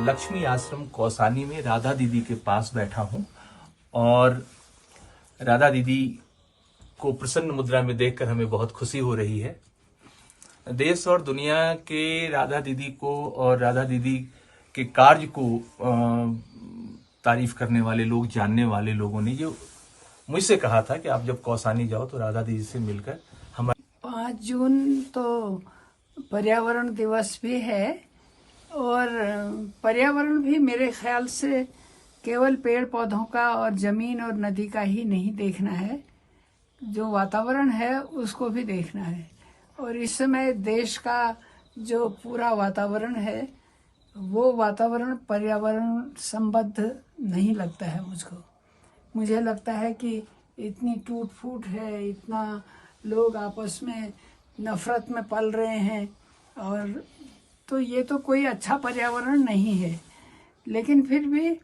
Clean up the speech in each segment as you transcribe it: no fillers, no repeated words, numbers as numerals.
लक्ष्मी आश्रम कौसानी में राधा दीदी के पास बैठा हूं और राधा दीदी को प्रसन्न मुद्रा में देखकर हमें बहुत खुशी हो रही है। देश और दुनिया के राधा दीदी को और राधा दीदी के कार्य को तारीफ करने वाले लोग, जानने वाले लोगों ने ये मुझसे कहा था कि आप जब कौसानी जाओ तो राधा दीदी से मिलकर हमारे 5 जून तो पर्यावरण दिवस भी है और पर्यावरण भी मेरे ख्याल से केवल पेड़ पौधों का और ज़मीन और नदी का ही नहीं देखना है, जो वातावरण है उसको भी देखना है। और इस समय देश का जो पूरा वातावरण है वो वातावरण पर्यावरण संबद्ध नहीं लगता है मुझको। मुझे लगता है कि इतनी टूट फूट है, इतना लोग आपस में नफरत में पल रहे हैं और तो ये तो कोई अच्छा पर्यावरण नहीं है। लेकिन फिर भी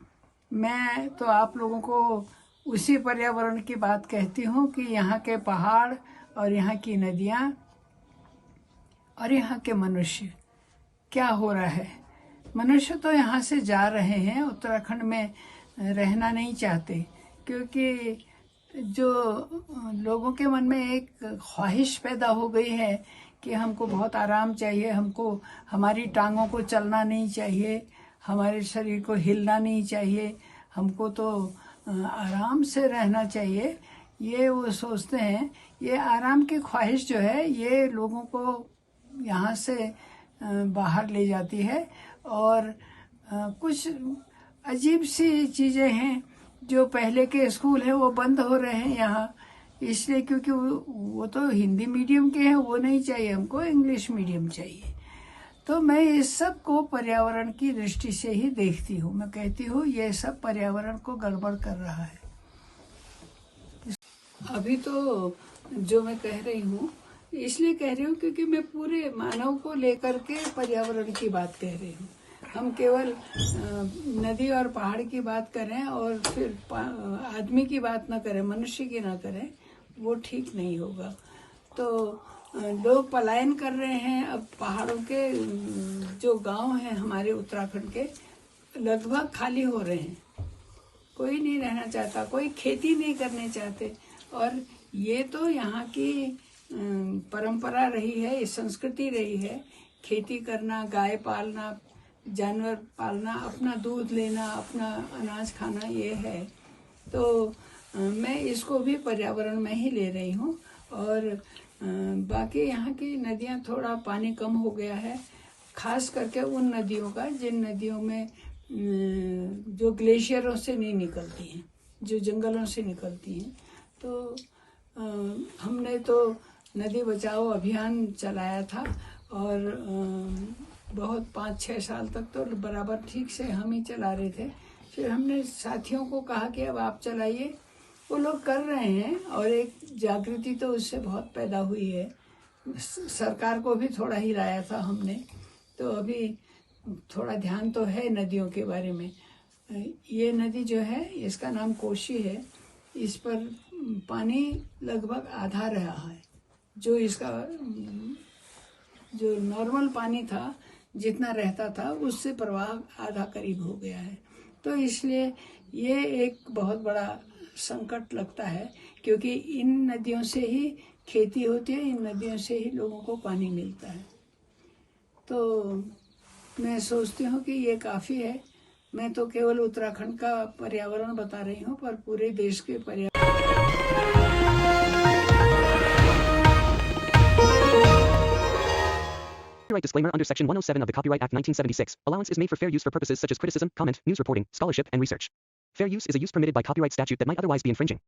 मैं तो आप लोगों को उसी पर्यावरण की बात कहती हूँ कि यहाँ के पहाड़ और यहाँ की नदियाँ और यहाँ के मनुष्य क्या हो रहा है। मनुष्य तो यहाँ से जा रहे हैं, उत्तराखंड में रहना नहीं चाहते, क्योंकि जो लोगों के मन में एक ख्वाहिश पैदा हो गई है कि हमको बहुत आराम चाहिए, हमको हमारी टांगों को चलना नहीं चाहिए, हमारे शरीर को हिलना नहीं चाहिए, हमको तो आराम से रहना चाहिए। ये वो सोचते हैं। ये आराम की ख्वाहिश जो है ये लोगों को यहाँ से बाहर ले जाती है और कुछ अजीब सी चीज़ें हैं। जो पहले के स्कूल है वो बंद हो रहे हैं यहाँ, इसलिए क्योंकि वो तो हिंदी मीडियम के हैं, वो नहीं चाहिए, हमको इंग्लिश मीडियम चाहिए। तो मैं इस सब को पर्यावरण की दृष्टि से ही देखती हूँ। मैं कहती हूँ ये सब पर्यावरण को गड़बड़ कर रहा है। अभी तो जो मैं कह रही हूँ इसलिए कह रही हूँ क्योंकि मैं पूरे मानव को लेकर के पर्यावरण की बात कह रही हूँ। हम केवल नदी और पहाड़ की बात करें और फिर आदमी की बात ना करें, मनुष्य की ना करें, वो ठीक नहीं होगा। तो लोग पलायन कर रहे हैं। अब पहाड़ों के जो गांव हैं हमारे उत्तराखंड के लगभग खाली हो रहे हैं। कोई नहीं रहना चाहता, कोई खेती नहीं करने चाहते। और ये तो यहाँ की परंपरा रही है, संस्कृति रही है, खेती करना, गाय पालना, जानवर पालना, अपना दूध लेना, अपना अनाज खाना, ये है। तो मैं इसको भी पर्यावरण में ही ले रही हूँ। और बाकी यहाँ की नदियाँ थोड़ा पानी कम हो गया है, खास करके उन नदियों का जिन नदियों में जो ग्लेशियरों से नहीं निकलती हैं, जो जंगलों से निकलती हैं। तो हमने तो नदी बचाओ अभियान चलाया था और बहुत 5-6 साल तक तो बराबर ठीक से हम ही चला रहे थे। फिर हमने साथियों को कहा कि अब आप चलाइए। वो लोग कर रहे हैं और एक जागृति तो उससे बहुत पैदा हुई है। सरकार को भी थोड़ा हिलाया था हमने, तो अभी थोड़ा ध्यान तो है नदियों के बारे में। ये नदी जो है इसका नाम कोशी है। इस पर पानी लगभग आधा रहा है। जो इसका जो नॉर्मल पानी था, जितना रहता था, उससे प्रवाह आधा करीब हो गया है। तो इसलिए ये एक बहुत बड़ा संकट लगता है, क्योंकि इन नदियों से ही खेती होती है, इन नदियों से ही लोगों को पानी मिलता है। तो मैं सोचती हूँ कि ये काफ़ी है। मैं तो केवल उत्तराखंड का पर्यावरण बता रही हूँ, पर पूरे देश के पर्यावरण Copyright disclaimer under Section 107 of the Copyright Act 1976. Allowance is made for fair use for purposes such as criticism, comment, news reporting, scholarship, and research. Fair use is a use permitted by copyright statute that might otherwise be infringing.